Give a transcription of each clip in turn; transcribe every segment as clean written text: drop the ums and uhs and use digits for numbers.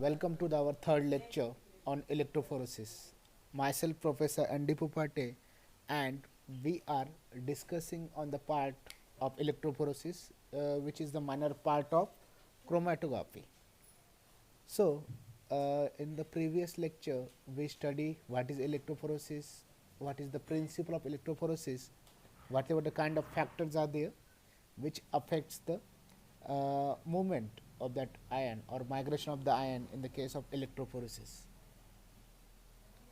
Welcome to our third lecture on electrophoresis. Myself, Professor Andy Pupate, and we are discussing on the part of electrophoresis, which is the minor part of chromatography. So, in the previous lecture, we study what is electrophoresis, what is the principle of electrophoresis, whatever the kind of factors are there, which affects the movement of that ion or migration of the ion in the case of electrophoresis.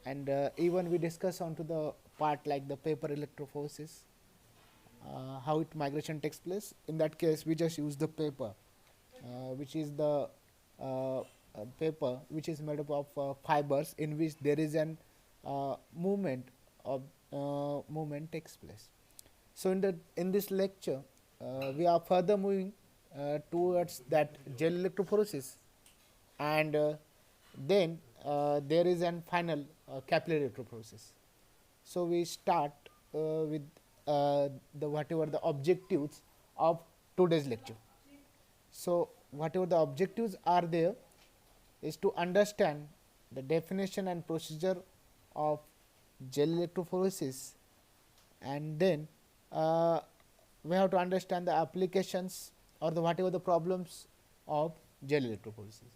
And even we discuss onto the part like the paper electrophoresis, how it migration takes place. In that case, we just use the paper, which is the paper which is made up of fibers in which there is an movement of movement takes place. So in this lecture, we are further moving towards that gel electrophoresis, and then there is an final capillary electrophoresis. So we start with the whatever the objectives of today's lecture. So whatever the objectives are there is to understand the definition and procedure of gel electrophoresis, and then uh, we have to understand the applications or the whatever the problems of gel electrophoresis.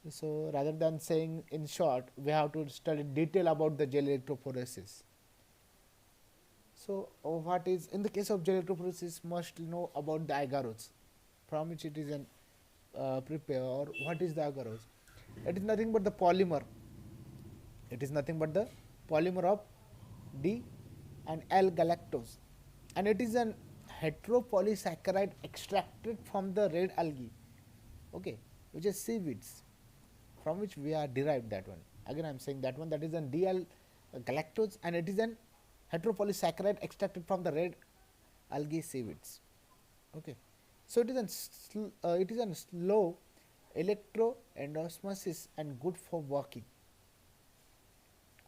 So rather than saying in short, we have to study detail about the gel electrophoresis. So what is in the case of gel electrophoresis, must know about the agarose, from which it is an prepare, or what is the agarose. It is nothing but the polymer. It is nothing but the polymer of D and L galactose, and it is an heteropolysaccharide extracted from the red algae, okay, which is seaweeds, from which we are derived that one. Again, I am saying that one, that is an DL galactose, and it is an heteropolysaccharide extracted from the red algae seaweeds. Okay, so it is a slow electroendosmosis and good for working.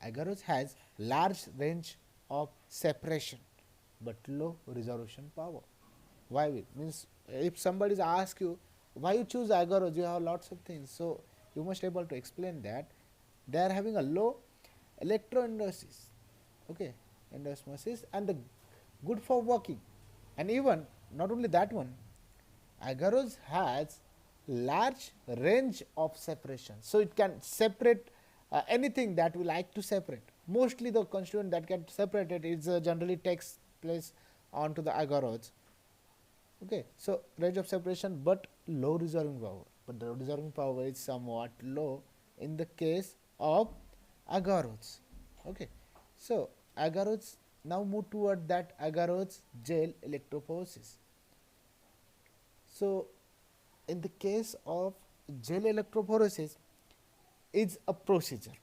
Agarose has large range of separation but low resolution power. Why? Means if somebody asks you why you choose agarose, you have lots of things. So you must able to explain that they are having a low electroendosis, okay, endosmosis, and the good for working. And even not only that one, agarose has large range of separation, so it can separate anything that we like to separate. Mostly the constituent that get separated is generally takes place onto the agarose. Okay, so range of separation but low resolving power, but the resolving power is somewhat low in the case of agarose. Okay, so agarose, now move toward that agarose gel electrophoresis. So in the case of gel electrophoresis is a procedure.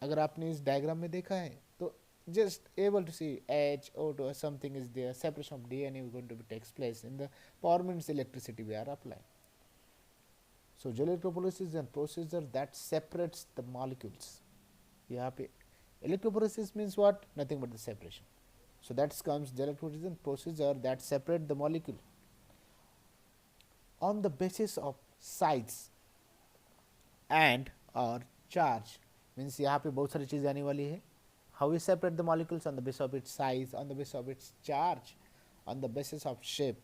अगर आपने इस diagram में देखा है तो just able to see H O2 or something is there, separation of DNA is going to be takes place in the power means electricity we are applying. So gel electrophoresis is a procedure that separates the molecules. यहाँ पे electrophoresis means what? Nothing but the separation. So that comes gel electrophoresis is a procedure that separate the molecule on the basis of size and or charge. Means यहाँ पे बहुत सारी चीज़ें आने वाली है. How we separate the molecules on the basis of its size, on the basis of its charge, on the basis of shape.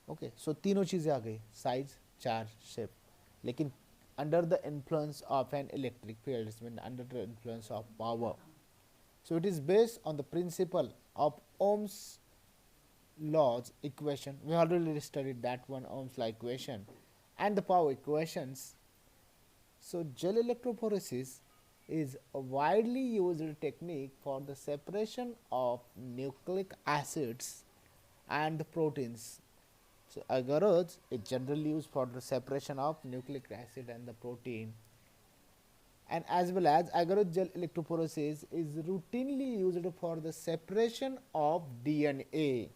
Okay, so तीनों चीज़ें आ गई, size, charge, shape. लेकिन under the influence of an electric field, means under the influence of power. So it is based on the principle of Ohm's laws equation. We already studied that one, Ohm's law equation, and the power equations. So gel electrophoresis is a widely used technique for the separation of nucleic acids and the proteins. So agarose is generally used for the separation of nucleic acid and the protein, and as well as agarose gel electrophoresis is routinely used for the separation of DNA.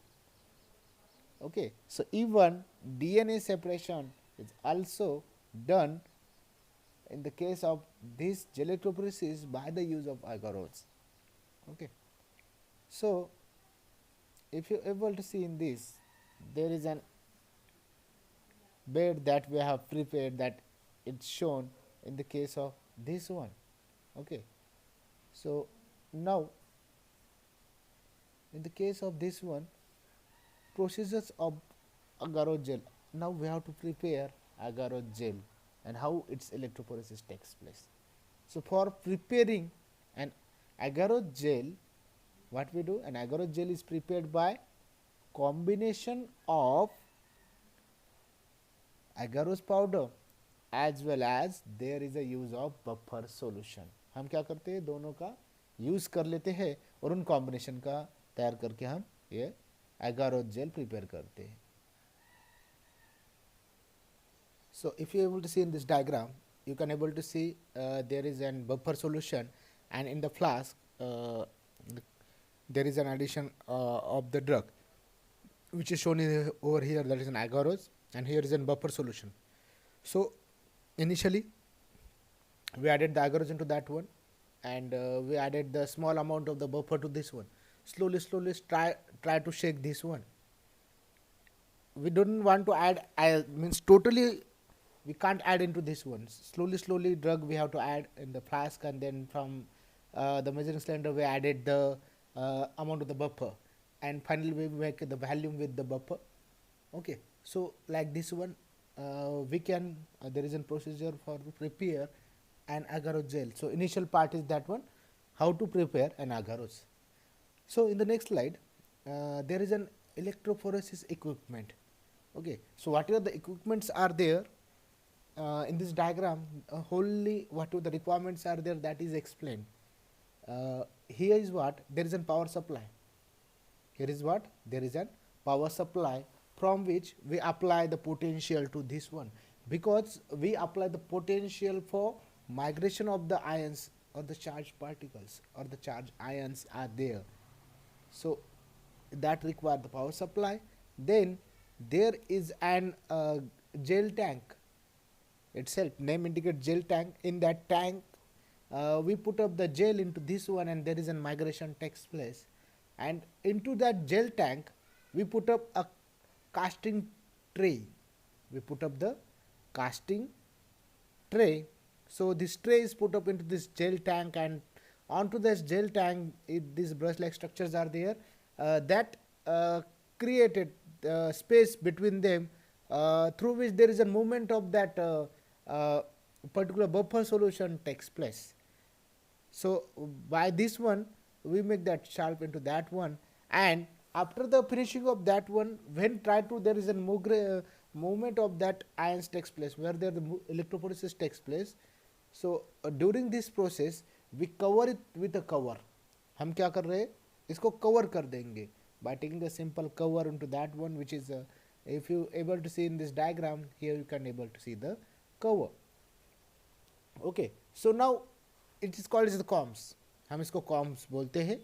Okay, so even DNA separation is also done in the case of this gel electrophoresis by the use of agarose. Okay, so if you are able to see in this, there is an bed that we have prepared, that it's shown in the case of this one. Okay, so now in the case of this one, procedures of agarose gel. Now we have to prepare agarose gel and how its electrophoresis takes place. So for preparing an agarose gel, what we do, an agarose gel is prepared by combination of agarose powder as well as there is a use of buffer solution. हम क्या करते हैं, दोनों का use कर लेते हैं और उन कॉम्बिनेशन का तैयार करके हम ये agarose gel prepare करते हैं. So if you are able to see in this diagram, you can able to see there is an buffer solution, and in the flask there is an addition of the drug which is shown over here, that is an agarose, and here is a buffer solution. So initially we added the agarose into that one, and we added the small amount of the buffer to this one. Slowly try to shake this one. We don't want to add, means totally we can't add into this one. Slowly drug we have to add in the flask, and then from the measuring cylinder we added the amount of the buffer, and finally we make the volume with the buffer. Okay, so like this one we can there is a procedure for to prepare an agarose gel. So initial part is that one, how to prepare an agarose. So in the next slide there is an electrophoresis equipment. Okay, so whatever the equipments are there in this diagram, wholly whatever the requirements are there, that is explained. Here is what, there is a power supply. Here is what, there is a power supply from which we apply the potential to this one, because we apply the potential for migration of the ions or the charged particles or the charged ions are there. So that require the power supply. Then there is an gel tank itself, name indicates gel tank. In that tank we put up the gel into this one, and there is a migration takes place, and into that gel tank we put up a casting tray. We put up the casting tray. So this tray is put up into this gel tank, and onto this gel tank these brush like structures are there that created space between them through which there is a movement of that particular buffer solution takes place. So by this one we make that sharp into that one, and after the finishing of that one, when try to there is a movement of that ions takes place where there the electrophoresis takes place. So during this process we cover it with a cover. हम क्या कर रहे हैं, इसको cover कर देंगे by taking a simple cover into that one, which is if you able to see in this diagram, here you can able to see the cover. Okay, so now it is called as the comps. हम इसको comps बोलते हैं.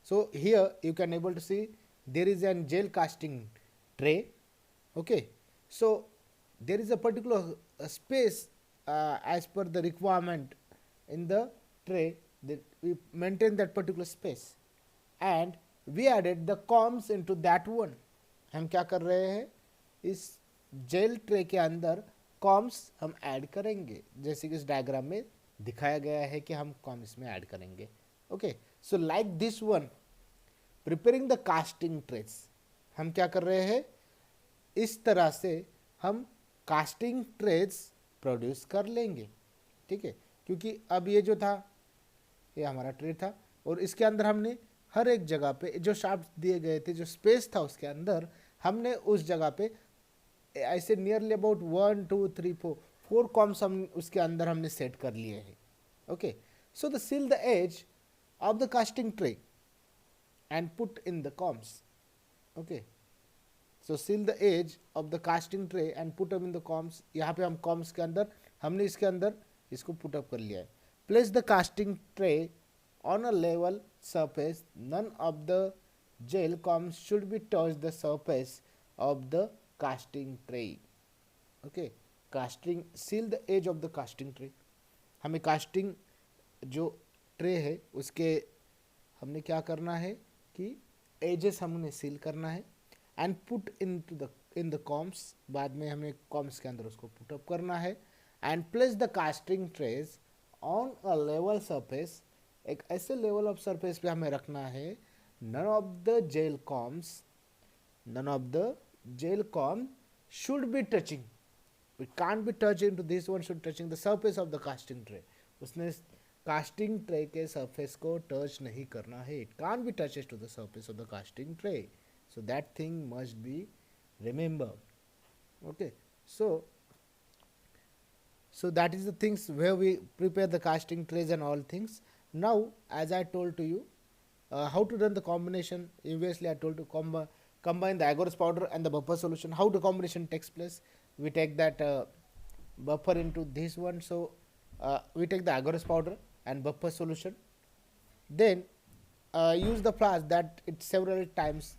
So here you can able to see there is an gel casting tray. Okay, so there is a particular space as per the requirement in the tray, that we maintain that particular space, and we added the comps into that one. हम क्या कर रहे हैं, इस jail tray के अंदर corms हम add करेंगे, जैसे कि इस डायग्राम में दिखाया गया है कि हम कॉम्स में ऐड करेंगे. Okay, so like this one preparing the casting trace, हम क्या कर रहे हैं, इस तरह से हम कास्टिंग ट्रेस प्रोड्यूस कर लेंगे. ठीक है, क्योंकि अब ये जो था ये हमारा ट्रे था, और इसके अंदर हमने हर एक जगह पे जो शाफ्ट दिए गए थे, जो स्पेस था उसके अंदर, हमने उस जगह पे ऐसे नियरली अबाउट 1 2 3 4 कॉम्स हम उसके अंदर हमने सेट कर लिए हैं. Okay, so the seal the edge of the casting tray and put in the combs. Okay, so seal the edge of the casting tray and put up in the combs. यहाँ पे हम corms के अंदर हमने इसके अंदर इसको put up कर लिया है. Place the casting tray on a level surface. None of the gel comps should be touch the surface of the casting tray. Okay, casting seal the edge of the casting tray. हमें casting जो tray है उसके हमने क्या करना है कि edges हमने सील करना है, and put in the combs. बाद में हमें कॉम्स के अंदर उसको पुट अप करना है, and place the casting trays on a level surface. एक ऐसे लेवल ऑफ सरफेस पे हमें रखना है. none of the gel combs none of the gel comb should be touching. It can't be touching to this one, should touching the surface of the casting tray. उसने casting tray के surface को touch नहीं करना है. It can't be touches to the surface of the casting tray. So that thing must be remembered. Okay, so that is the things where we prepare the casting trays and all things. Now, as I told to you, how to run the combination. Previously I told to combine the agarose powder and the buffer solution. How the combination takes place, we take that buffer into this one. So we take the agarose powder and buffer solution, then use the flask that it several times.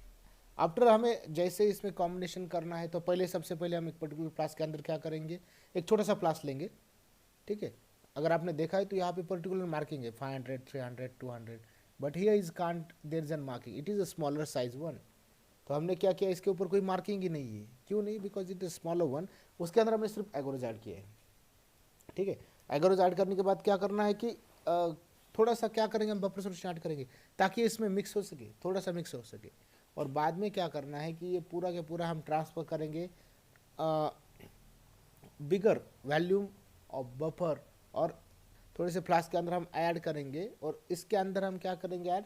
After हमें जैसे इसमें combination करना है तो पहले सबसे पहले हम एक पर्टिकुलर फ्लास्क के अंदर क्या करेंगे, एक छोटा सा फ्लास्क लेंगे. ठीक है, अगर आपने देखा है तो यहाँ पे पर्टिकुलर मार्किंग है 500, 300, 200, but here is can't there is an marking, it is a smaller size one. तो हमने क्या किया, इसके ऊपर कोई मार्किंग ही नहीं है. क्यों नहीं? Because it is smaller one. उसके अंदर हमने सिर्फ एगोरोज ऐड किया है. ठीक है, एगोरोज ऐड करने के बाद क्या करना है कि थोड़ा सा क्या करेंगे, हम बफर सोल्यूशन ऐड करेंगे ताकि इसमें मिक्स हो सके, थोड़ा सा मिक्स हो सके. और बाद में क्या करना है कि ये पूरा के पूरा हम ट्रांसफ़र करेंगे बिगर वॉल्यूम ऑफ बफर, और थोड़े से फ्लास्क के अंदर हम ऐड करेंगे, और इसके अंदर हम क्या करेंगे, ऐड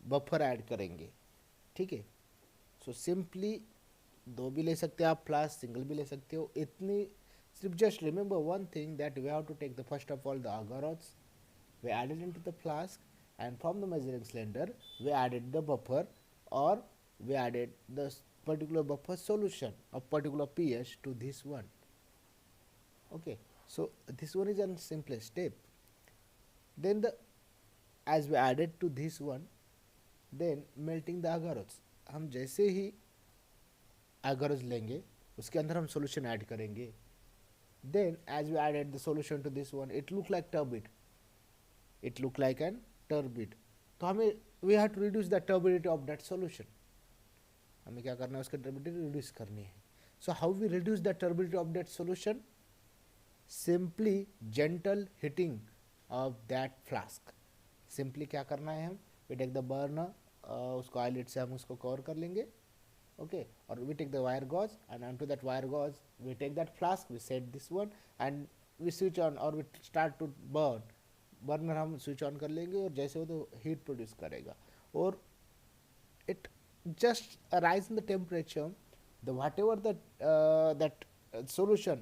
बफर ऐड करेंगे. ठीक है, सो सिंपली दो भी ले सकते हो आप, फ्लास्क सिंगल भी ले सकते हो. इतनी सिर्फ just remember one thing that we have to take the first of all the agarose, we added into the flask, and from the measuring cylinder we added the buffer, or we added the particular buffer solution of particular pH to this one. Okay, so this one is a simplest step. Then as we added to this one, then melting the agarose. हम जैसे ही agarose लेंगे उसके अंदर हम solution add करेंगे. Then as we added the solution to this one, it look like turbid. It look like an turbid. तो हमें we have to reduce the turbidity of that solution. हमें क्या करना है, उसका turbidity reduce करनी है. So how we reduce the turbidity of that solution? Simply gentle heating of that flask. Simply क्या करना है, हम we take the burner, उसको eyelid से हम उसको cover कर लेंगे. Okay, or we take the wire gauze, and onto that wire gauze we take that flask, we set this one, and we switch on, or we start to burn. Burner हम switch on कर लेंगे और जैसे वो तो heat produce करेगा, और it just rise in the temperature, the what ever that solution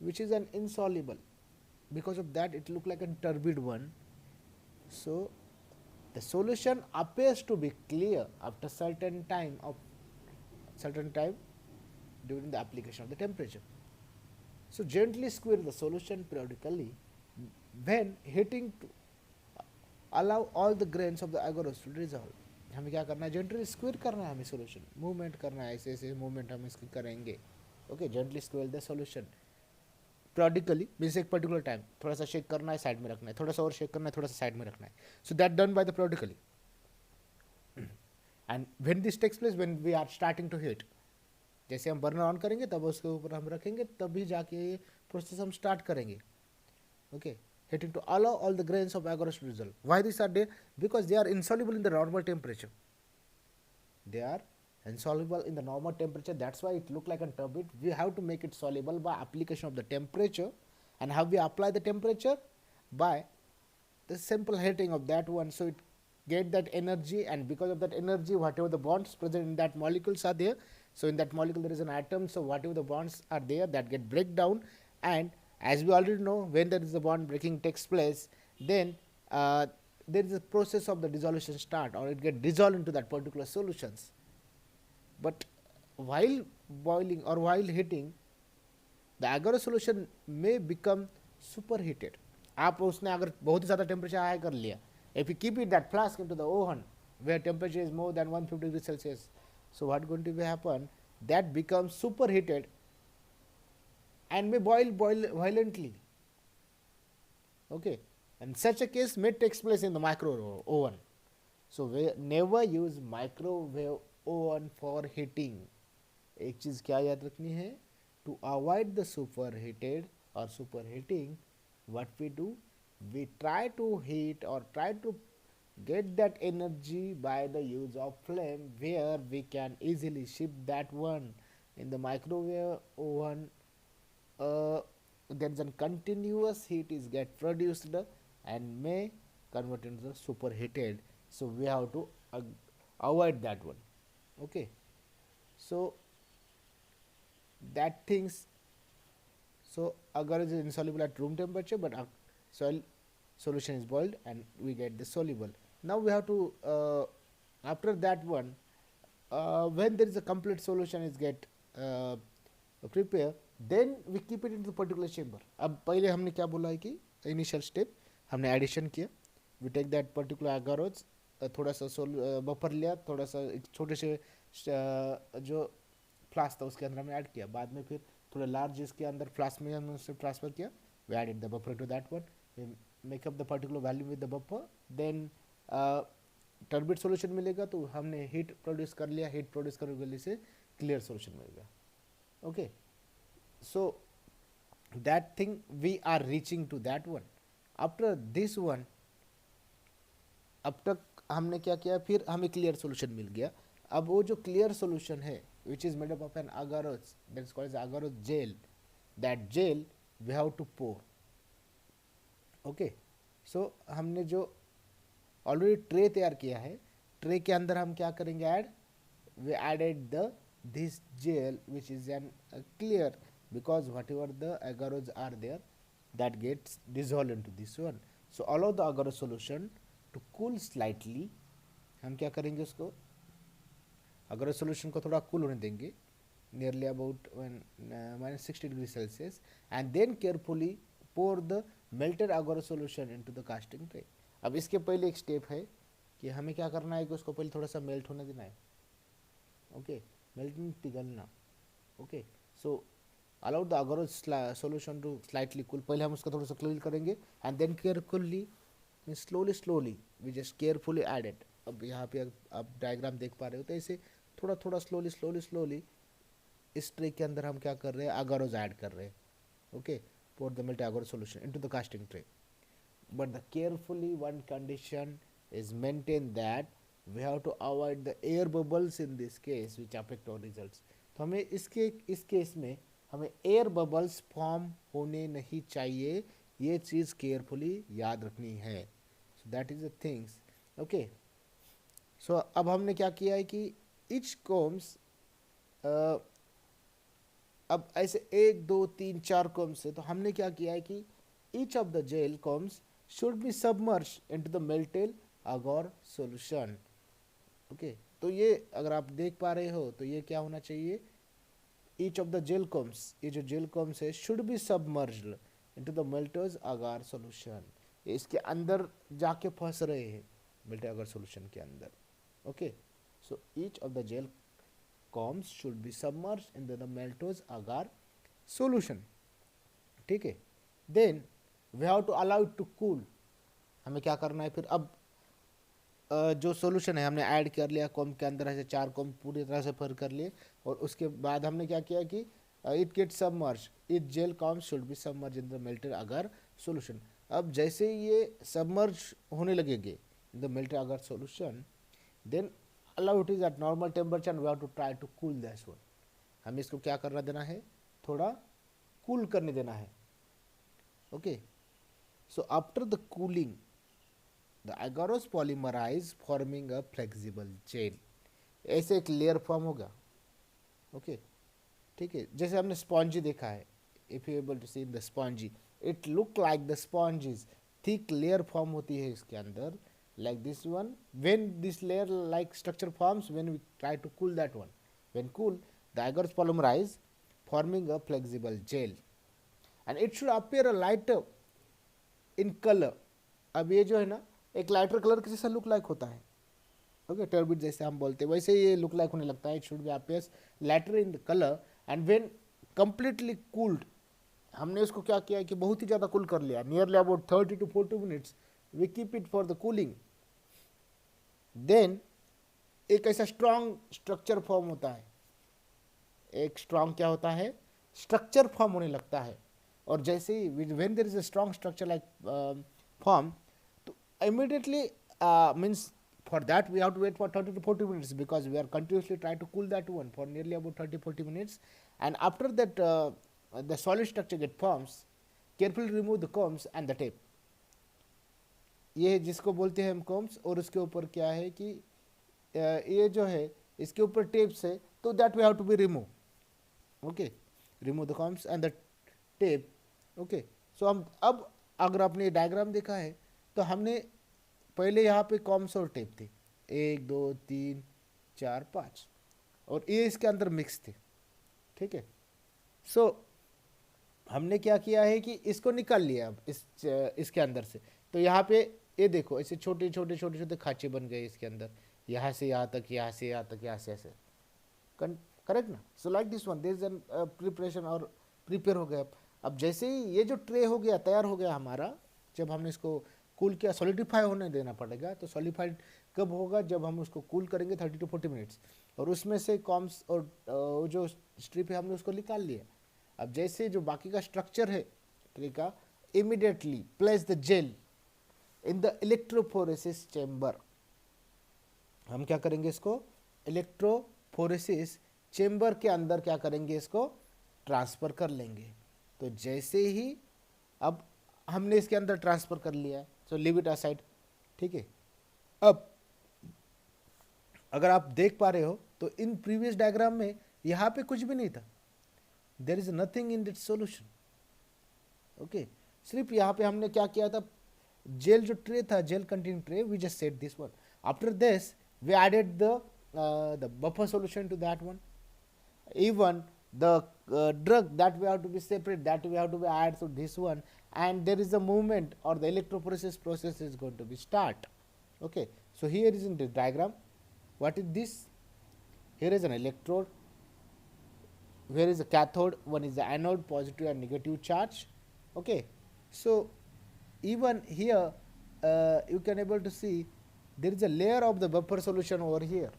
which is an insoluble, because of that it look like a turbid one. So the solution appears to be clear after certain time during the application of the temperature. So gently squeeze the solution periodically when heating to allow all the grains of the agarose to dissolve. हमें क्या करना है, gently स्क्वीर करना है, हमें solution movement करना है, ऐसे ऐसे मूवमेंट हम इसकी करेंगे. Okay, gently स्क्वेल the solution periodically, means एक पर्टिकुलर टाइम थोड़ा सा शेक करना है, साइड में रखना है, थोड़ा सा और शेक करना है, थोड़ा सा साइड में रखना है. So that done by the periodically. And when this takes place, when we are starting to heat, जैसे हम बर्नर ऑन करेंगे तब उसके ऊपर हम रखेंगे, तभी जाके ये प्रोसेस हम स्टार्ट करेंगे. Okay, heating to allow all the grains of agarose to dissolve. Why these are there? Because they are insoluble in the normal temperature. They are insoluble in the normal temperature. That's why it look like a turbid. We have to make it soluble by application of the temperature. And how we apply the temperature? By the simple heating of that one. So it get that energy, and because of that energy, whatever the bonds present in that molecules are there. So in that molecule there is an atom. So whatever the bonds are there, that get break down, and as we already know, when there is a bond breaking takes place, then there is a process of the dissolution start, or it get dissolved into that particular solutions. But while boiling or while heating, the agarose solution may become superheated. आप उसने अगर बहुत ही ज़्यादा temperature high कर लिया, if you keep it that flask into the oven where temperature is more than 150 degrees Celsius, so what going to be happen? That becomes superheated and may boil violently. Okay, and such a case may takes place in the micro oven. So we never use microwave oven for heating. एक चीज़ क्या याद रखनी है, to avoid the superheated or superheating, what we do, we try to heat or try to get that energy by the use of flame, where we can easily shift that one in the microwave oven. There is a continuous heat is get produced and may convert into the superheated, so we have to avoid that one. Okay, so that things, so agar is insoluble at room temperature, but soil solution is boiled and we get the soluble. Now we have to after that one, when there is a complete solution is get prepare, then we keep it into the particular chamber. अब पहले हमने क्या बोला है कि initial step हमने addition किया, we take that particular agarose, थोड़ा सा बफर लिया, थोड़ा सा एक छोटे से जो फ्लास्क था उसके अंदर हमने ऐड किया, बाद में फिर थोड़ा लार्ज इसके अंदर फ्लास्क में हमने उससे ट्रांसफर किया, we added the buffer to that one, we make up the particular value with the buffer, then turbid solution मिलेगा तो हमने हीट प्रोड्यूस कर लिया, हीट प्रोड्यूस करने से क्लियर सॉल्यूशन मिलेगा. Okay, so that thing we are reaching to that one. After this one, अब तक हमने क्या किया, फिर हमें क्लियर सॉल्यूशन मिल गया. अब वो जो क्लियर सॉल्यूशन है which is made up of an agarose, that is called as agarose gel, that gel we have to pour. Okay, so हमने जो ऑलरेडी ट्रे तैयार किया है, ट्रे के अंदर हम क्या करेंगे, add, we added the this gel which is an clear, because whatever the agarose are there that gets dissolved into this one. So allow the agarose solution to cool slightly. हम क्या करेंगे, उसको agarose solution को थोड़ा cool होने देंगे, nearly about minus 60 degrees Celsius, and then carefully pour the melted agarose solution into the casting tray. अब इसके पहले एक स्टेप है कि हमें क्या करना है कि उसको पहले थोड़ा सा मेल्ट होने देना है. ओके, melting पिघलना. Okay, so allow the agarose solution to slightly cool. पहले हम उसका थोड़ा सा कूल करेंगे and then carefully, slowly we just carefully add it. अब यहाँ पे आप डायग्राम देख पा रहे हो, तो ऐसे थोड़ा थोड़ा slowly इस ट्रे के अंदर हम क्या कर रहे हैं, agarose ऐड कर रहे हैं. Okay, pour the melted agarose solution into the casting tray, but the carefully one condition is maintained that we have to avoid the air bubbles in this case which affect our results. तो हमें इस case में हमें air bubbles form होने नहीं चाहिए, ये चीज़ carefully याद रखनी है. So that is the things. Okay, so अब हमने क्या किया है कि इच कोम्स, अब ऐसे 1 2 3 4 कोम्स है, तो हमने क्या किया है कि each of the gel combs should be submerged into the melted agar solution. Okay, तो ये अगर आप देख पा रहे हो तो ये क्या होना चाहिए, each of the gel combs, ये जो gel combs है should be submerged into the melted agar solution. ये इसके अंदर जाके फंस रहे हैं melted agar solution के अंदर. Okay, so each of the gel combs should be submerged into the melted agar solution. ठीक है, then we have to allow it to cool. हमें क्या करना है फिर, अब जो सॉल्यूशन है हमने ऐड कर लिया कॉम्ब के अंदर, ऐसे 4 कॉम्ब पूरी तरह से भर कर लिए, और उसके बाद हमने क्या किया कि it get submerge, it gel comb should be submerge in the melted agar solution. अब जैसे ये सबमर्ज होने लगेंगे in the melted agar solution, then allow it is at normal temperature and we have to try to cool this one. हमें इसको क्या करना देना है, थोड़ा कूल करने देना है. Okay, so after the cooling the agarose polymerize forming a flexible gel. ऐसे एक लेयर फॉर्म होगा. ओके, ठीक है, जैसे हमने स्पॉन्जी देखा है, if you able to see in the spongy, it look like the spongies, thick layer form होती है इसके अंदर, like this one. When this layer like structure forms, when we try to cool that one, when cool, the agarose polymerize forming a flexible gel, and it should appear a lighter in color. अब ये जो है ना, एक lighter colour के जैसा look like होता है. ओके, टर्बिड जैसे हम बोलते हैं वैसे ये लुक लाइक होने लगता है. It should be appears lighter in the colour, and when completely cooled, हमने उसको क्या किया है कि बहुत ही ज़्यादा कूल कर लिया, nearly about 30 to 40 minutes we keep it for the cooling. Then एक ऐसा स्ट्रॉन्ग स्ट्रक्चर फॉर्म होता है, एक स्ट्रॉन्ग क्या होता है, स्ट्रक्चर फॉर्म होने लगता है. और जैसे ही when there is a strong structure like form, तो immediately means for that we have to wait for 30 to 40 minutes because we are continuously trying to cool that one for nearly about 30-40 minutes. And after that the solid structure get forms, carefully remove the combs and the tape. ये जिसको बोलते हैं हम combs, और उसके ऊपर क्या है कि ये जो है इसके ऊपर टेप्स है, तो that we have to be remove. Okay, remove the combs and the tape. Okay, so हम अब अगर आपने डायग्राम देखा है तो हमने पहले यहाँ पे कॉम्स और टेप थे, 1 2 3 4 5, और ये इसके अंदर मिक्स थे. ठीक है, सो हमने क्या किया है कि इसको निकाल लिया अब इसके अंदर से. तो यहाँ पे ये देखो ऐसे छोटे छोटे छोटे छोटे खांचे बन गए इसके अंदर, यहाँ से यहाँ तक, यहाँ से यहाँ तक, यहाँ से ऐसे. करेक्ट ना? So like this one there is an preparation और प्रिपेयर हो गया. अब जैसे ही ये जो ट्रे हो गया, तैयार हो गया हमारा, जब हमने इसको कूल किया, सॉलिडिफाई होने देना पड़ेगा. तो सॉलिडिफाइड कब होगा? जब हम उसको कूल करेंगे 30 to 40 मिनट्स, और उसमें से कॉम्स और जो स्ट्रिप है हमने उसको निकाल लिया. अब जैसे जो बाकी का स्ट्रक्चर है ट्रे का, immediately place the gel in the electrophoresis chamber. हम क्या करेंगे? इसको इलेक्ट्रोफोरेसिस चेम्बर के अंदर क्या करेंगे? इसको ट्रांसफ़र कर लेंगे. तो जैसे ही अब हमने इसके अंदर ट्रांसफ़र कर लिया है, सो लीव इट असाइड. ठीक है, अब अगर आप देख पा रहे हो तो इन प्रीवियस डायग्राम में यहाँ पे कुछ भी नहीं था. There is nothing in that solution. Okay, सिर्फ यहाँ पे हमने क्या किया था, जेल जो ट्रे था, gel containing tray, we just set this one. After this we added the buffer solution to that one. Even the drug that we have to be separate, that we have to be added to this one, and there is a movement or the electrophoresis process is going to be start. Okay, so here is in the diagram, what is this? Here is an electrode, where is a cathode, one is the anode, positive and negative charge. Okay, so even here you can able to see there is a layer of the buffer solution over here.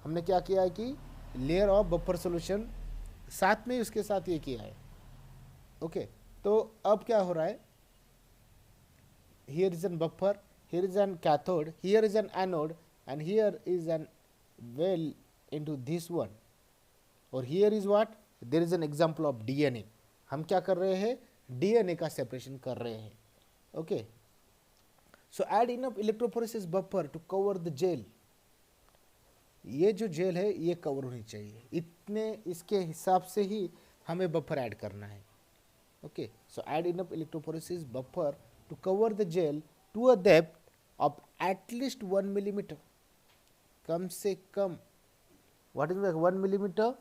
हमने क्या किया है कि layer of buffer solution साथ में उसके साथ ये किया है. ओके, तो अब क्या हो रहा है? here is an buffer, here is an cathode, here is an anode, and here is an well into this one. और here is what? there is an example of DNA. हम क्या कर रहे हैं? DNA का separation कर रहे हैं. Okay, so add enough electrophoresis buffer to cover the gel. ये जो जेल है ये कवर होनी चाहिए, इतने इसके हिसाब से ही हमें बफर ऐड करना है. Okay, so add enough electrophoresis buffer to cover the gel to a depth of at least 1 millimetre. कम से कम, what is 1 millimetre?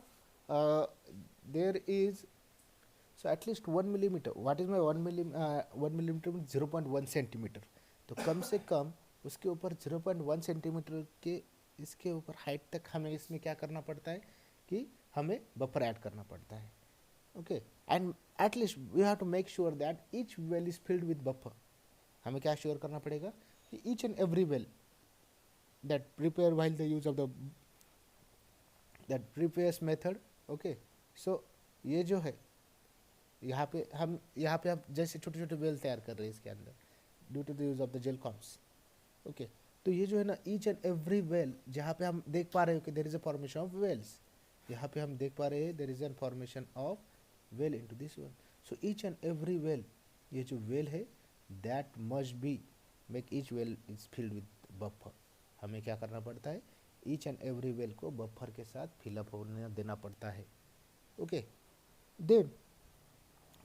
There is, so at least 1 millimetre. What is my 1 millimetre mean 0.1 centimetre. तो कम से कम उसके ऊपर 0.1 सेंटीमीटर के इसके ऊपर हाइट तक हमें इसमें क्या करना पड़ता है कि हमें बफर ऐड करना पड़ता है. Okay, and at least we have to make sure that each well is filled with buffer. हमें क्या श्योर करना पड़ेगा कि each and every well that prepare while the use of the that prepares method. Okay, so ये जो है यहाँ पे हम जैसे छोटे छोटे वेल तैयार कर रहे हैं इसके अंदर due to the use of the gel combs. Okay, तो ये जो है ना ईच एंड एवरी वेल, जहाँ पे हम देख पा रहे हो कि there is a formation of wells, यहाँ पे हम देख पा रहे हैं there is an formation of well into this one. So each and every well, ये जो वेल है that must be make each well is filled with buffer. हमें क्या करना पड़ता है? ईच एंड एवरी वेल को बफर के साथ फिलअप होने देना पड़ता है. ओके, देन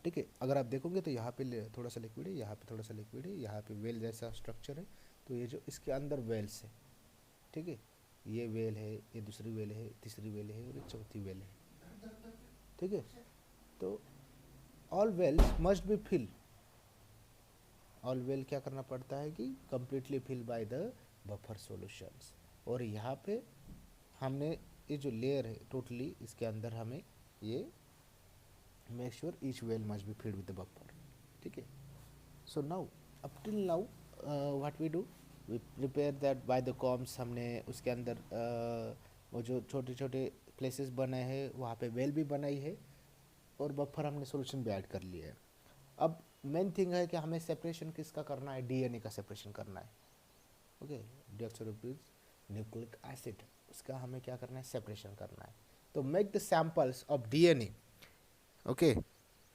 ठीक है, अगर आप देखोगे तो यहाँ पे थोड़ा सा लिक्विड है, यहाँ पे थोड़ा सा लिक्विड है, यहाँ पे वेल जैसा स्ट्रक्चर है. तो ये जो इसके अंदर वेल्स है, ठीक है, ये वेल है, ये दूसरी वेल है, तीसरी वेल है और ये चौथी वेल है. ठीक है, तो all wells must be fill. All well क्या करना पड़ता है कि completely fill by the buffer solutions. और यहाँ पे हमने ये जो लेयर है टोटली इसके अंदर हमें ये make sure each well must be filled with the buffer. ठीक है, so now up till now what we do, we prepare that by the combs. हमने उसके अंदर वो जो छोटे छोटे प्लेसेस बनाए हैं वहाँ पे वेल भी बनाई है और बफर हमने सॉल्यूशन भी ऐड कर लिया है. अब मेन थिंग है कि हमें सेपरेशन किसका करना है, डीएनए का सेपरेशन करना है। ओके, डीऑक्सीराइबोज न्यूक्लिक एसिड, उसका हमें क्या करना है, सेपरेशन करना है। तो make the samples of DNA, okay,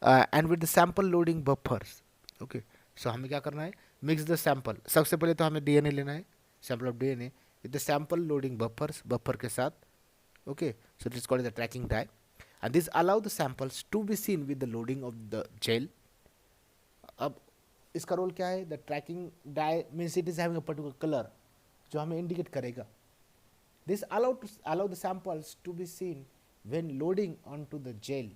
and with the sample loading buffers. Okay, so हमें क्या करना है, मिक्स द सैंपल। सबसे पहले तो हमें डीएनए लेना है, sample of DNA with the sample loading buffers, buffer के साथ। Okay, so this called the tracking dye, and this allow the samples to be seen with the loading of the gel. अब इसका role क्या है, the tracking dye means it is having a particular colour जो हमें indicate करेगा। This allow the samples to be seen when loading onto the gel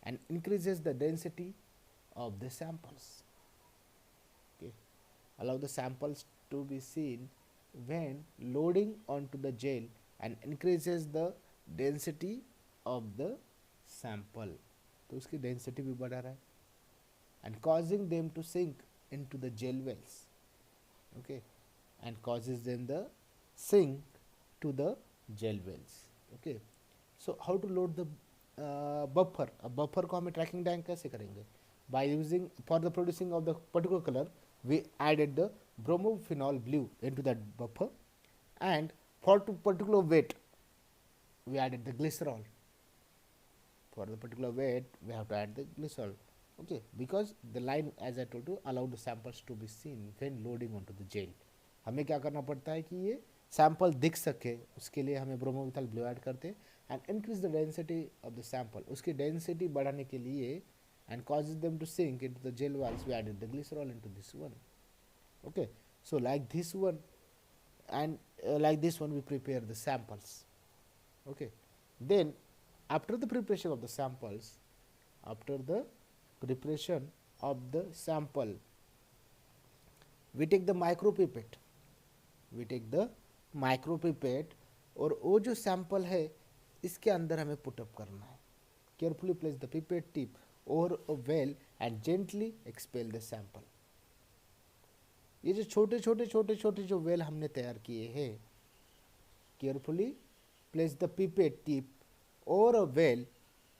and increases the density of the samples. Okay, allow the samples to be seen when loading onto the gel and increases the density of the sample. तो उसकी density भी बढ़ा रहा है and causing them to sink into the gel wells. Okay, and causes them the sink to the gel wells. Okay, so how to load the buffer. अब buffer को हमें tracking डायन कैसे करेंगे, by using for the producing of the particular color we added the bromophenol blue into that buffer, and for to particular weight we added the glycerol. For the particular weight we have to add the glycerol. Okay, because the line as I told you allow the samples to be seen when loading onto the gel. हमें क्या करना पड़ता है कि ये sample दिख सके, उसके लिए हमें ब्रोमोमिथाइल ब्लू ऐड करते हैं and increase the density of the sample, उसकी डेंसिटी बढ़ाने के लिए and causes them to sink into the gel walls we added the glycerol into this one. Okay, so like this one and like this one we prepare the samples. Okay, then after the preparation of the samples, after the preparation of the sample we take the micropipette, we take the micropipette और वो जो sample है इसके अंदर हमें put up करना है। Carefully place the pipette tip over a well and gently expel the sample. ये जो छोटे छोटे छोटे छोटे जो वेल हमने तैयार किए हैं, carefully place the pipette tip over a well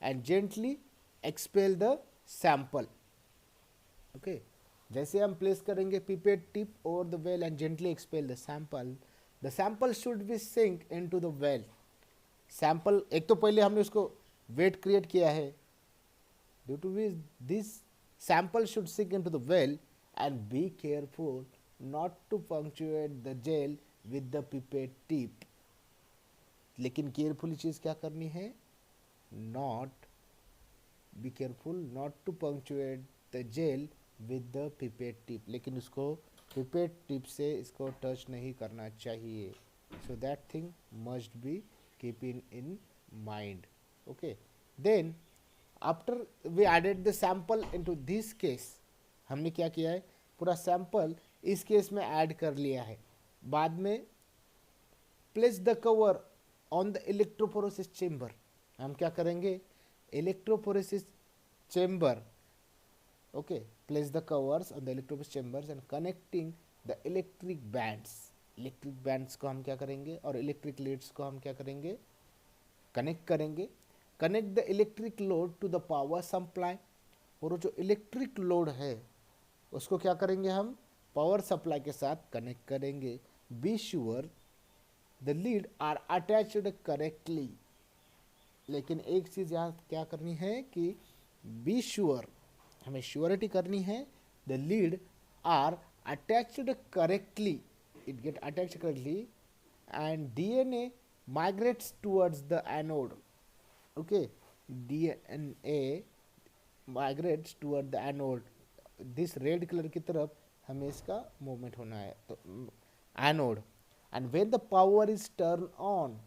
and gently expel the sample. Okay, जैसे हम प्लेस करेंगे pipette tip over the well and gently expel the sample should be sink into the well. Sample एक तो पहले हमने उसको weight create किया है, due to which this sample should sink into the well and be careful not to punctuate the gel with the pipette tip. लेकिन carefully चीज क्या करनी है, not be careful not to punctuate the gel with the pipette tip, लेकिन उसको pipette tip से इसको touch नहीं करना चाहिए। So that thing must be keeping in mind. Okay, then after we added the sample into this case, हमने क्या किया है, पूरा सैंपल इस केस में ऐड कर लिया है। बाद में place the cover on the electrophoresis chamber, हम क्या करेंगे, electrophoresis chamber, okay, place the covers on the electrophoresis chambers and connecting the electric bands को हम क्या करेंगे और electric leads को हम क्या करेंगे, कनेक्ट करेंगे। Connect the electric load to the power supply, और जो इलेक्ट्रिक लोड है उसको क्या करेंगे, हम पावर सप्लाई के साथ कनेक्ट करेंगे। Be sure the lead are attached correctly, लेकिन एक चीज यहाँ क्या करनी है कि बी श्योर, हमें श्योरिटी करनी है, the lead are attached correctly, it get attached correctly and DNA migrates towards the anode. Okay, DNA migrates toward the anode, this red colour की तरफ हमें इसका मूवमेंट होना है, तो anode. And when the power is turn on,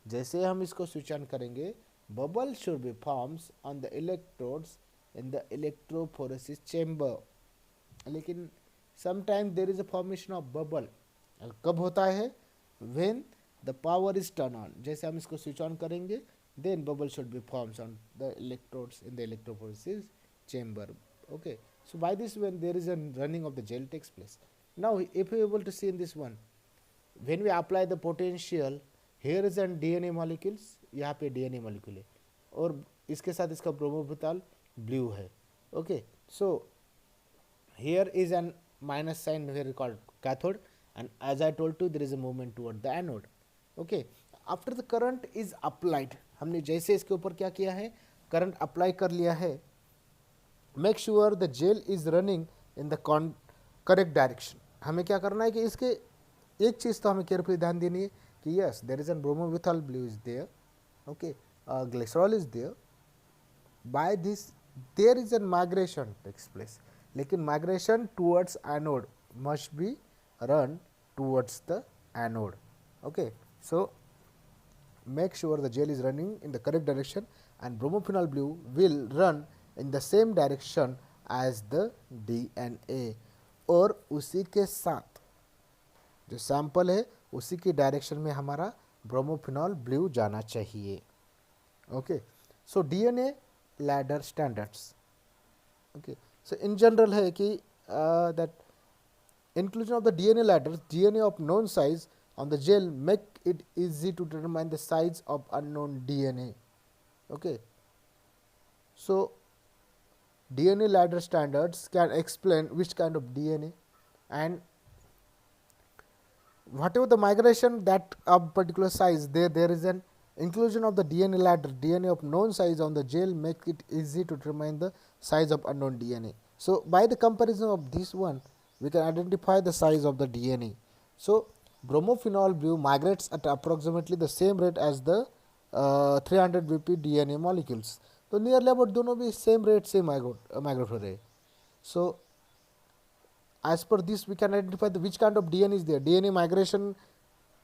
जैसे हम इसको स्विच ऑन करेंगे, bubble should be forms on the electrodes in the electrophoresis chamber, लेकिन sometime there is a formation of bubble। कब होता है, when the power is turned on, जैसे हम इसको switch on करेंगे, then bubble should be formed on the electrodes in the electrophoresis chamber. Okay, so by this when there is a running of the gel takes place. Now if you are able to see in this one, when we apply the potential, here is an DNA molecules, यहाँ पे DNA molecule है और इसके साथ इसका ब्रोमोबुटाल blue है। Okay, So here is an minus sign here called cathode, and as I told you, there is a movement toward the anode. Okay, after the current is applied, हमने जैसे इसके ऊपर क्या किया है, करंट अप्लाई कर लिया है, make sure the gel is running in the correct direction. हमें क्या करना है कि इसके एक चीज़ तो हमें केयरफुली ध्यान देनी है कि yes there is an bromophenol blue is there, okay, glycerol is there, by this there is an migration takes place, लेकिन migration towards anode must be run towards the anode. Okay, so make sure the gel is running in the correct direction and bromophenol blue will run in the same direction as the DNA, और उसी के साथ जो sample है उसी की direction में हमारा ब्रोमोफिनॉल ब्लू जाना चाहिए. Okay, so DNA ladder standards. Okay, so in general है कि that inclusion of the DNA ladders, DNA of known size on the gel make it easy to determine the size of unknown DNA. Okay, so DNA ladder standards can explain which kind of DNA and whatever the migration that of particular size, there is an inclusion of the DNA ladder, DNA of known size on the gel make it easy to determine the size of unknown DNA. So by the comparison of this one, we can identify the size of the DNA. So bromophenol blue migrates at approximately the same rate as the 300 bp DNA molecules. तो nearly about दोनों भी same rate से migrate हो रहे. So as per this we can identify the which kind of DNA is there, DNA migration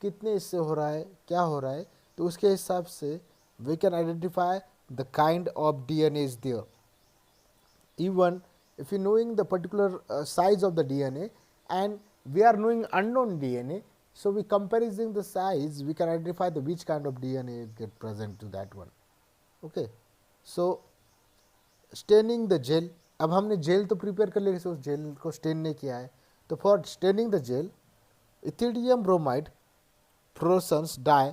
कितने इससे हो रहा है, क्या हो रहा है, तो उसके हिसाब से we can identify the kind of DNA is there. Even if you knowing the particular size of the DNA and we are knowing unknown DNA, so we comparing the size we can identify the which kind of DNA get present to that one. Okay, so staining the gel. अब हमने jail तो prepare कर लिया, उस jail को stand नहीं किया है, तो for staining the gel ethidium bromide fluorescence dye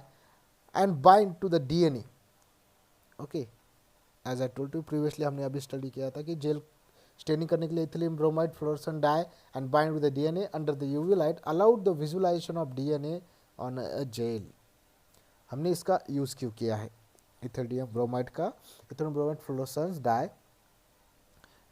and bind to the DNA. Okay, as I told you previously हमने अभी स्टडी किया था कि जेल स्टेनिंग करने के लिए ethidium bromide fluorescent dye and bind with the DNA under the UV light allowed the visualisation of DNA on a gel. हमने इसका यूज़ क्यों किया है, इथिलियम ब्रोमाइड का, ethidium bromide fluorescent dye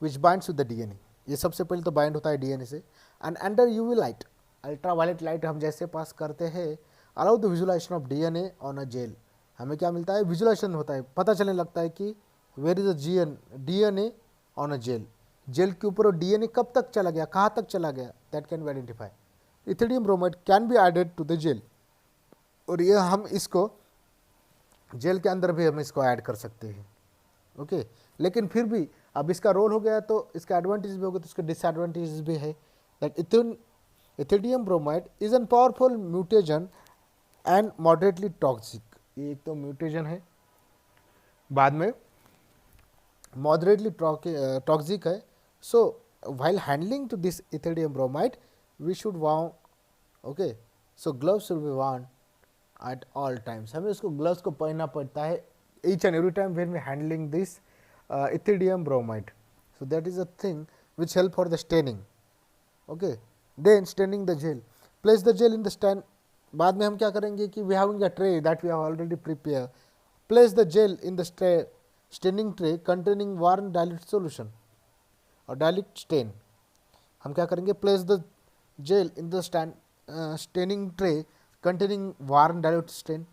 which binds with the DNA. ये सबसे पहले तो बाइंड होता है डीएनए से, and under UV light, ultra violet light हम जैसे पास करते हैं, allow the visualisation of DNA on a jail. हमें क्या मिलता है, विजुअलाइजेशन होता है, पता चलने लगता है कि where is a DNA on a gel. Gel के ऊपर डीएनए कब तक चला गया, कहाँ तक चला गया, that can be identify. Ethidium bromide can be added to the gel, और ये हम इसको जेल के अंदर भी हम इसको ऐड कर सकते हैं. ओके, लेकिन फिर भी अब इसका रोल हो गया तो इसका एडवांटेज भी होगा, तो इसका डिसएडवांटेज भी है. That ethidium bromide is an powerful mutagen and moderately toxic. ये एक तो म्यूटेजन है, बाद में moderately toxic है. So while handling to this ethidium bromide we should wear, okay, so gloves should be worn at all times. हमें उसको gloves को पहनना पड़ता है each and every time when we handling this ethidium bromide. So that is a thing which help for the staining. Okay, then staining the gel, place the gel in the stand. बाद में हम क्या करेंगे कि we having a tray that we have already prepared, place the gel in the staining tray containing warm dilute solution or dilute stain. हम क्या करेंगे, place the gel in the staining tray containing warm dilute stain,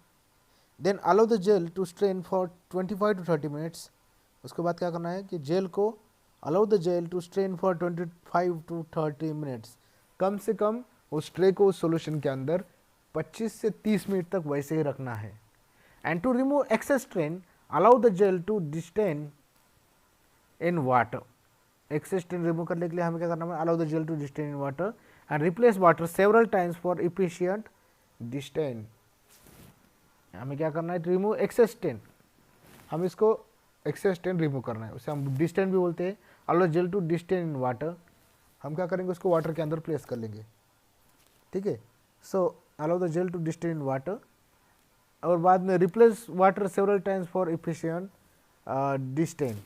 then allow the gel to strain for 25 to 30 minutes. उसके बाद क्या करना है कि jail को allow the gel to strain for 25 to 30 minutes. कम से कम उस ट्रे को उस सोल्यूशन के अंदर 25 से 30 मिनट तक वैसे ही रखना है. And to remove excess strain, allow the gel to distain in water. Excess strain remove करने के लिए हमें क्या करना है, allow the gel to distain in water and replace water several times for efficient distain. हमें क्या करना है, remove excess strain, हम इसको excess strain remove करना है, उसे हम distain भी बोलते हैं. allow gel to distain in water, हम क्या करेंगे, उसको वाटर के अंदर प्लेस कर लेंगे. ठीक है, so allow the gel to distain in water, और बाद में replace water several times for efficient destain.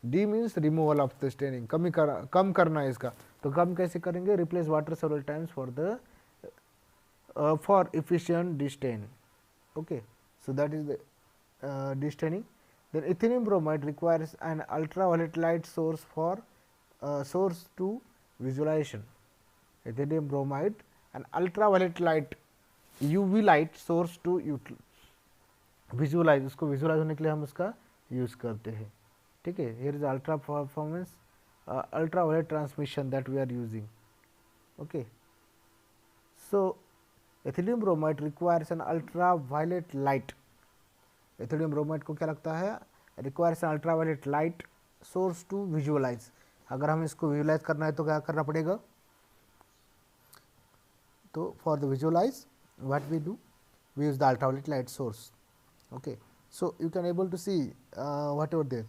De means removal of the staining, कम करना है इसका। तो कम कैसे करेंगे? Replace water several times for the for efficient destaining. Okay, so that is the destaining. Then ethylene bromide requires an ultraviolet light source for source to visualization. Ethylene bromide an ultraviolet light UV light source to visualize, उसको visualize होने के लिए हम उसका use करते हैं। ठीक है, here is ultra performance ultraviolet transmission that we are using. Okay, so ethidium bromide requires an ultraviolet light. Ethidium bromide को क्या लगता है? Requires an ultraviolet light source to visualise. अगर हमें इसको विजुअलाइज करना है तो क्या करना पड़ेगा? तो for the visualize what we do, we use the ultraviolet light source. Okay, so you can able to see whatever there.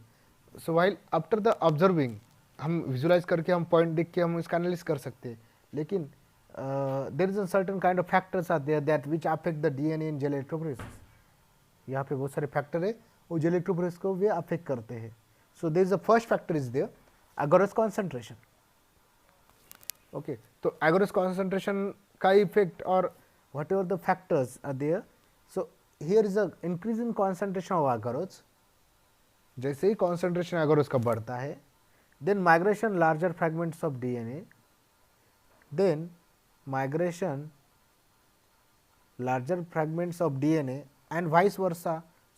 So while after the observing, हम विजुअलाइज करके हम पॉइंट देख के हम इसका एनालिसिस कर सकते हैं, लेकिन there is a certain kind of factors are there that which affect the DNA in gel electrophoresis. यहाँ पे बहुत सारे फैक्टर है वो जेल इलेक्ट्रोफोरेसिस को वे अफेक्ट करते हैं। So there is a first factor is there, agarose concentration. Okay, तो एगोरस कॉन्सेंट्रेशन का इफेक्ट और whatever the factors are there. So here is a increase in concentration of agarose. जैसे ही concentration agarose का बढ़ता है, then migration larger fragments of DNA, then migration larger fragments of DNA and vice versa.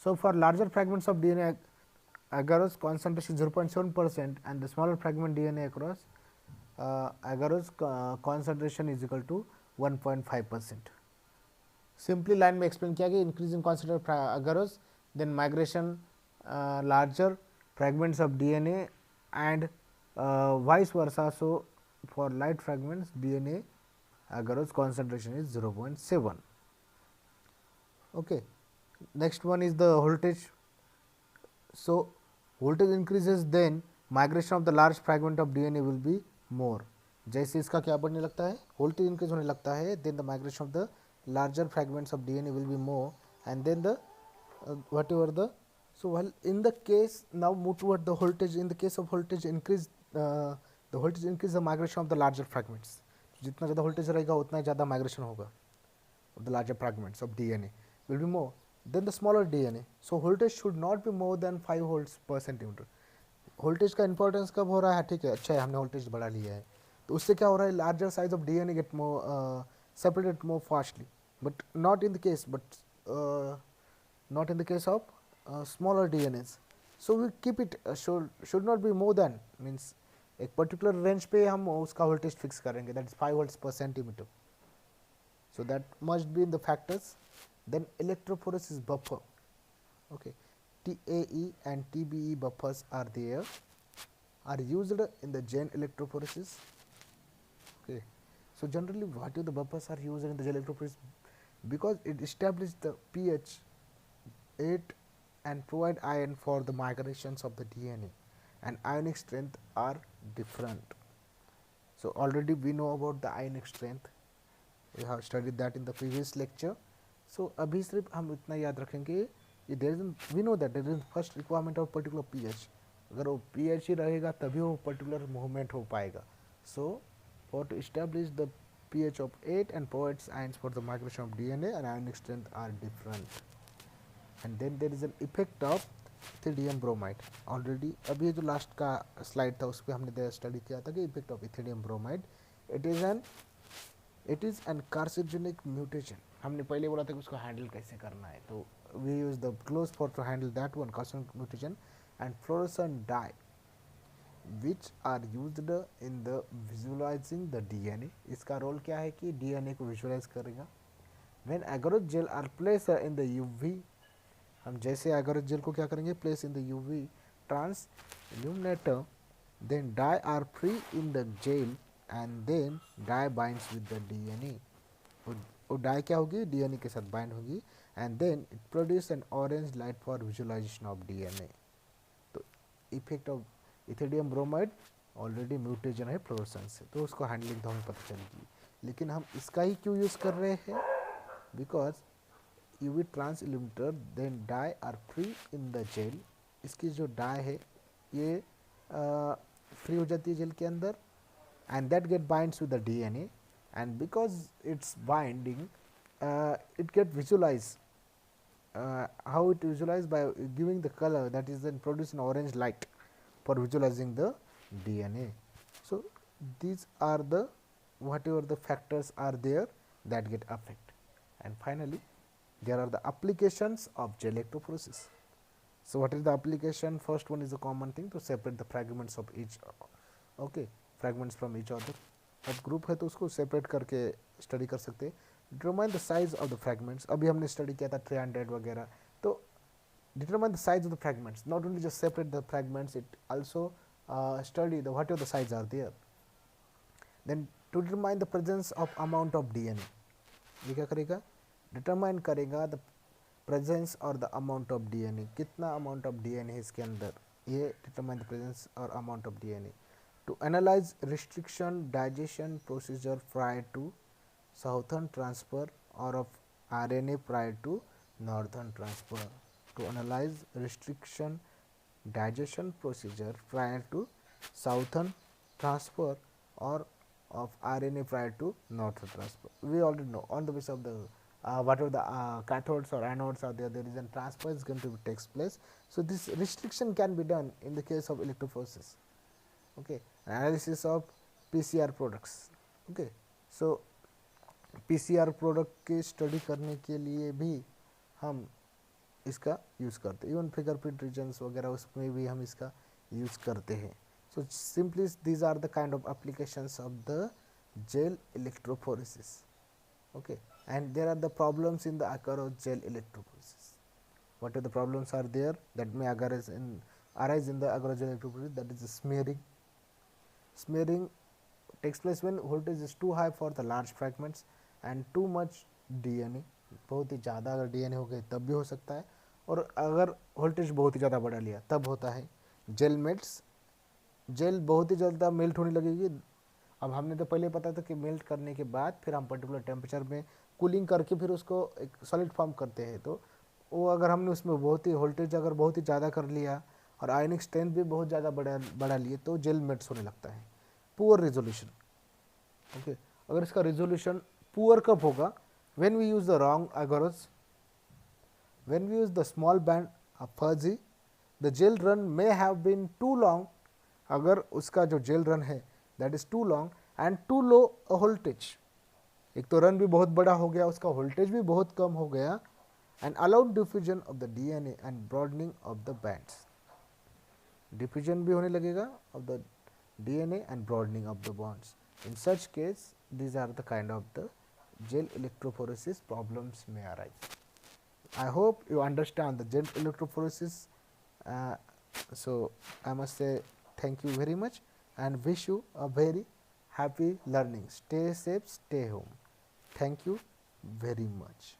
So for larger fragments of DNA agarose concentration 0.7% and the smaller fragment DNA across agarose concentration is equal to 1.5%. Simply line में explain किया कि increase in concentration agarose, then migration larger fragments of DNA and vice versa. So for light fragments DNA agarose concentration is 0.7. Okay, next one is the voltage. So voltage increases, then migration of the large fragment of DNA will be more. जैसे इसका क्या बढ़ने लगता है? voltage increase होने लगता है, then the migration of the larger fragments of DNA will be more, and then the whatever the, so while in the case now move toward the voltage, in the case of voltage increase, the voltage increase the migration of the larger fragments. जितना ज़्यादा voltage रहेगा उतना ज़्यादा migration होगा of the larger fragments of DNA will be more than the smaller DNA. So voltage should not be more than 5 volts per centimeter. voltage का importance कब हो रहा है? ठीक है, अच्छा है हमने voltage बढ़ा लिया है, तो उससे क्या हो रहा है? larger size of DNA get more separated more fastly, but not in the case, not in the case of smaller DNAs. So we keep it should not be more than, means एक particular range पे हम उसका voltage fix करेंगे, that is 5 volts per centimetre. So that must be in the factors. Then electrophoresis buffer. Okay, TAE and TBE buffers are there, are used in the gel electrophoresis. Okay, so generally what the buffers are used in the gel electrophoresis? Because it establishes the pH 8 and provide ion for the migrations of the DNA, and ionic strength are different. So already we know about the ionic strength, we have studied that in the previous lecture. So अभी सिर्फ हम इतना याद रखेंगे, we know that there is first requirement of particular pH. अगर वो pH ही रहेगा तभी वो particular movement हो पाएगा. So for to establish the pH of 8 and provides ions for the migration of DNA, and ionic strength are different. And then there is an effect of ethidium bromide. Already अभी जो last का slide था उस पर हमने study किया था कि effect of ethidium bromide, it is an carcinogenic mutation. हमने पहले बोला था कि उसको हैंडल कैसे करना है, तो we use the close for to handle that one carcinogenic mutation. And fluorescent dye which are used in the visualizing the DNA. इसका रोल क्या है कि डीएनए को विजुअलाइज करेगा. When agarose gel are place in the UV, हम जैसे agarose gel को क्या करेंगे, place in the UV transilluminator, then dye are free in the gel and then dye binds with the DNA. वो dye क्या होगी, DNA के साथ बाइंड होगी, and then it produce an orange light for visualisation of DNA. तो effect of ethidium bromide already mutation है fluorescence से, तो उसको हैंडलिंग तो हमें पता चलेगी. लेकिन हम इसका ही क्यों यूज़ कर रहे हैं? Because UV transilluminator then dye are free in the gel. इसकी जो डाई है ये फ्री हो जाती है जेल के अंदर, and that get binds with the DNA, and because it's binding, it get visualized. How it visualized? By giving the color that is then produced in orange light for visualizing the DNA. So these are the whatever the factors are there that get affect. And finally, there are the applications of gel electrophoresis. So what is the application? First one is a common thing to separate the fragments of each, okay, fragments from each other. अब group है तो उसको separate करके study कर सकते हैं. Determine the size of the fragments, अभी हमने स्टडी किया था 300 वगैरह. तो determine the size of the fragments, not only just separate the fragments, it also study the whatever the size are there. Then to determine the presence of amount of DNA, ये क्या करेगा? Determine करेगा the presence और the amount of DNA, कितना amount of DNA है इसके अंदर, ये डिटरमाइन द प्रेजेंस और amount of DNA. To analyse restriction digestion procedure prior to Southern transfer और of RNA prior to northern transfer. To analyze restriction digestion procedure prior to southern transfer or of RNA prior to northern transfer. We already know on the basis of the whatever the cathodes or anodes are there, there is a transfer is going to takes place. So this restriction can be done in the case of electrophoresis. Okay, analysis of PCR products. Okay, so PCR product की study करने के लिए भी हम इसका use करते हैं. Even fingerprint regions वगैरह उसमें भी हम इसका यूज़ करते हैं. So simply these are the kind of applications of the gel electrophoresis. Okay, and there are the problems in the agarose gel electrophoresis. what are the problems are there that may arise in the agarose gel electrophoresis? That is smearing. Smearing takes place when voltage is too high for the large fragments and too much DNA. बहुत ही ज़्यादा अगर DNA हो गए तब भी हो सकता है, और अगर वोल्टेज बहुत ही ज़्यादा बढ़ा लिया तब होता है जेल मेल्ट्स. जेल बहुत ही ज़्यादा मेल्ट होने लगेगी. अब हमने तो पहले पता था कि मेल्ट करने के बाद फिर हम पर्टिकुलर टेम्परेचर में कूलिंग करके फिर उसको एक सॉलिड फॉर्म करते हैं. तो वो अगर हमने उसमें बहुत ही वोल्टेज अगर बहुत ही ज़्यादा कर लिया और आयनिक स्ट्रेंथ भी बहुत ज़्यादा बढ़ा लिए तो जेल मेल्ट्स होने लगता है. Poor resolution. ओके, अगर इसका रेजोल्यूशन पुअर कब होगा? when we use the wrong agarose, when we use the small band of fuzzy, the gel run may have been too long. अगर उसका जो जेल रन है that is too long and too low a voltage, एक तो run भी बहुत बड़ा हो गया, उसका वोल्टेज भी बहुत कम हो गया, and allowed diffusion of the DNA and broadening of the bands. diffusion भी होने लगेगा of the DNA and broadening of the bonds. In such case, these are the kind of the gel electrophoresis problems may arise. I hope you understand the gel electrophoresis. So I must say thank you very much and wish you a very happy learning. Stay safe, stay home. Thank you very much.